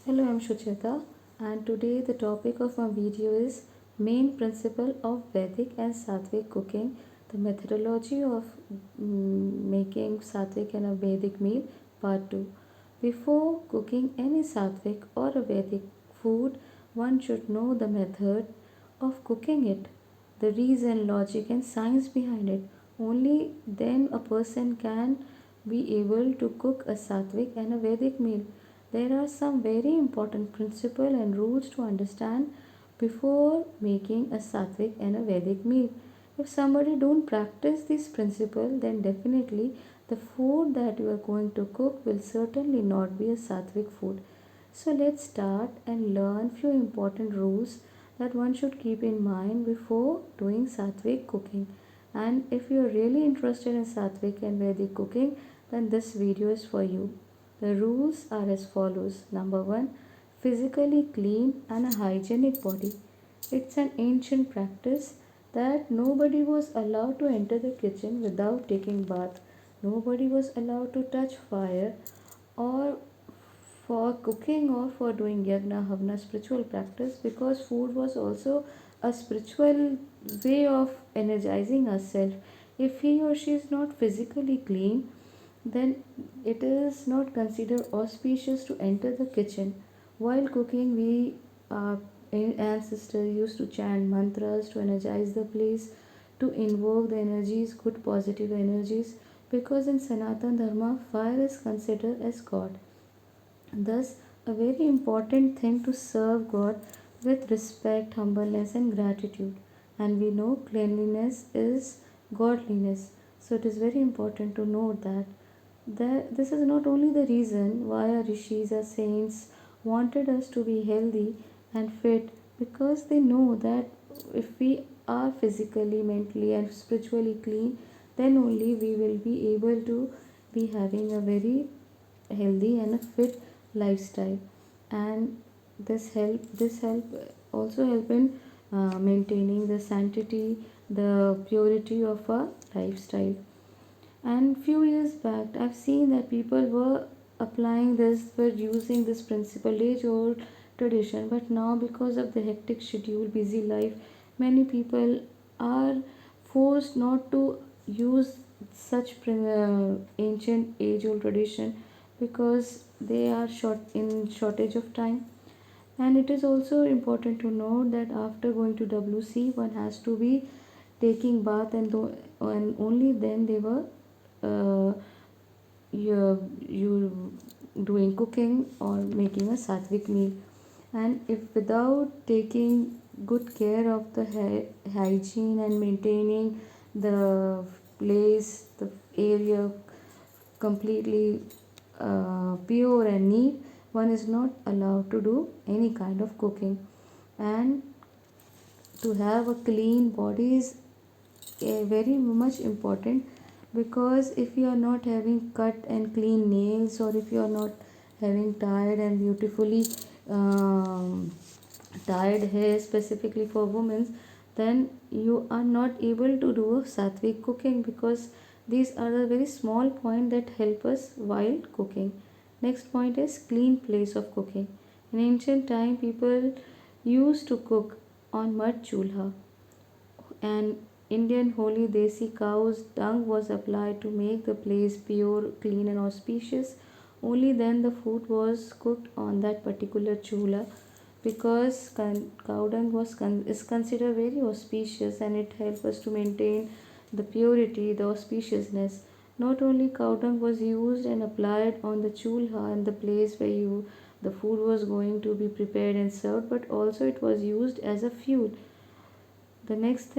Hello, I'm Shucheta, and today the topic of my video is main principle of Vedic and Sattvic cooking, the methodology of making Sattvic and a Vedic meal, part 2. Before cooking any Sattvic or a Vedic food, one should know the method of cooking it, the reason, logic, and science behind it. Only then a person can be able to cook a Sattvic and a Vedic meal. There are some very important principles and rules to understand before making a Sattvic and a Vedic meal. If somebody don't practice this principle, then definitely the food that you are going to cook will certainly not be a Sattvic food. So let's start and learn few important rules that one should keep in mind before doing Sattvic cooking. And if you are really interested in Sattvic and Vedic cooking, then this video is for you. The rules are as follows. Number 1, physically clean and a hygienic body. It's an ancient practice that nobody was allowed to enter the kitchen without taking bath. Nobody was allowed to touch fire or for cooking or for doing yagna havna spiritual practice, because food was also a spiritual way of energizing ourselves. If he or she is not physically clean, then it is not considered auspicious to enter the kitchen. While cooking, we our ancestors used to chant mantras to energize the place, to invoke the energies, good positive energies, because in Sanatan Dharma, fire is considered as God. Thus, a very important thing to serve God with respect, humbleness, and gratitude. And we know cleanliness is godliness. So, it is very important to note that this is not only the reason why our rishis, our saints, wanted us to be healthy and fit, because they know that if we are physically, mentally, and spiritually clean, then only we will be able to be having a very healthy and a fit lifestyle. And this help also help in maintaining the sanctity, the purity of our lifestyle. And few years back, I've seen that people were using this principle, age old tradition. But now, because of the hectic schedule, busy life, many people are forced not to use such ancient age old tradition, because they are shortage of time. And it is also important to note that after going to WC, one has to be taking bath, and only then they were uh, you doing cooking or making a sattvic meal. And if without taking good care of the hygiene and maintaining the place, the area completely pure and neat, one is not allowed to do any kind of cooking. And to have a clean body is very much important, because if you are not having cut and clean nails, or if you are not having tied and beautifully um, tied hair specifically for women, then you are not able to do a sattvic cooking, because these are the very small point that help us while cooking. Next point is clean place of cooking. In ancient time, people used to cook on mud chulha, and Indian holy desi cow's dung was applied to make the place pure, clean, and auspicious. Only then the food was cooked on that particular chula, because cow dung is considered very auspicious, and it helps us to maintain the purity, the auspiciousness. Not only cow dung was used and applied on the chulha and the place where the food was going to be prepared and served, but also it was used as a fuel. The next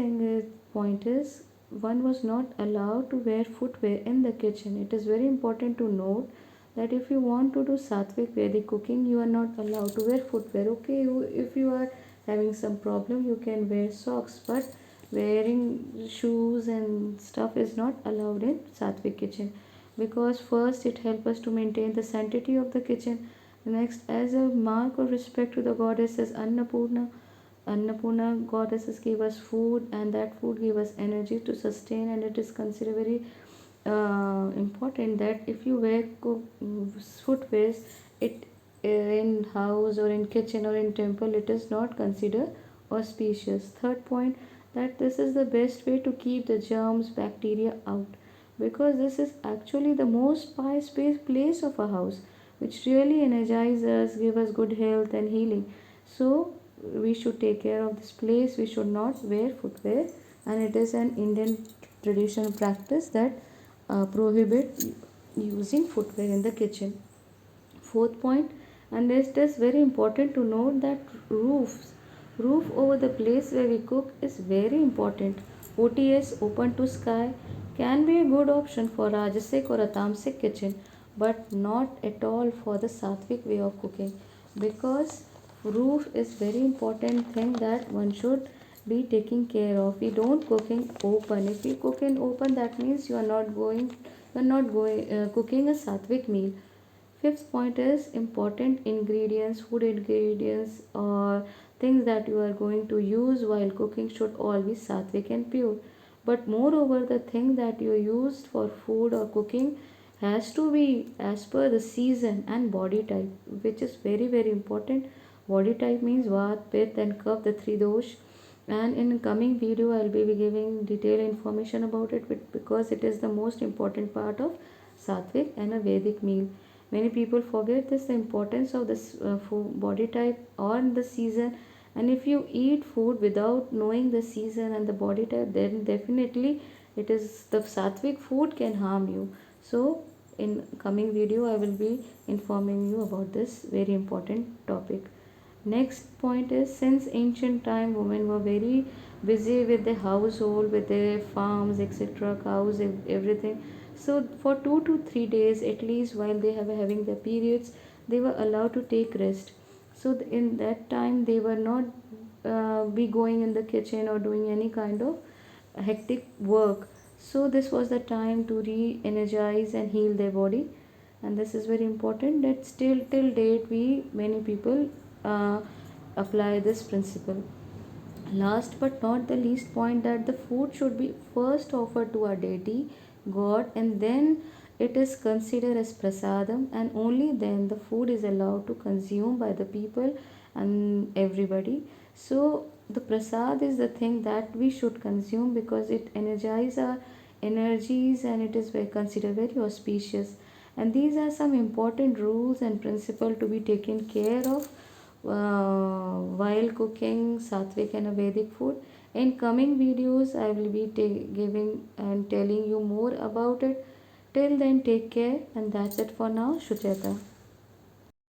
point is, one was not allowed to wear footwear in the kitchen. It is very important to note that if you want to do sattvic Vedic cooking, you are not allowed to wear footwear. Okay, if you are having some problem, you can wear socks, but wearing shoes and stuff is not allowed in sattvic kitchen, because first it helps us to maintain the sanctity of the kitchen. Next, as a mark of respect to the goddesses Annapurna goddesses gave us food, and that food gave us energy to sustain. And it is considered very important that if you wear footwears, it in house or in kitchen or in temple, it is not considered auspicious. Third point, that this is the best way to keep the germs, bacteria out, because this is actually the most pious place of a house, which really energizes us, give us good health and healing. So we should take care of this place. We should not wear footwear, and it is an Indian traditional practice that prohibit using footwear in the kitchen. Fourth point, and it is very important to note that roof over the place where we cook is very important. OTS, open to sky, can be a good option for Rajasic or a Tamasic kitchen, but not at all for the Sattvic way of cooking, because roof is very important thing that one should be taking care of. We don't cook in open. If you cook in open, that means you are not going cooking a Sattvic meal. Fifth point is important ingredients, food ingredients, or things that you are going to use while cooking should all be sattvic and pure. But moreover, the thing that you used for food or cooking has to be as per the season and body type, which is very very important. Body type means Vat, Pitta, and Kapha, the three dosh. And in coming video, I'll be giving detailed information about it because it is the most important part of sattvic and a Vedic meal. Many people forget this, the importance of this food, body type or the season. And if you eat food without knowing the season and the body type, then definitely it is the sattvic food can harm you. So in coming video, I will be informing you about this very important topic. Next point is, since ancient time, women were very busy with their household, with their farms, etc., cows, everything. So for 2 to 3 days at least, while they have having their periods, they were allowed to take rest. So in that time, they were not be going in the kitchen or doing any kind of hectic work. So this was the time to re-energize and heal their body, and this is very important that still till date we many people uh, apply this principle. Last but not the least point, that the food should be first offered to our deity, God, and then it is considered as prasadam, and only then the food is allowed to consume by the people and everybody. So the prasad is the thing that we should consume because it energizes our energies and it is very considered very auspicious. And these are some important rules and principles to be taken care of while cooking sattvic and Vedic food. In coming videos, I will be giving and telling you more about it. Till then, take care, and that's it for now. Shucheta.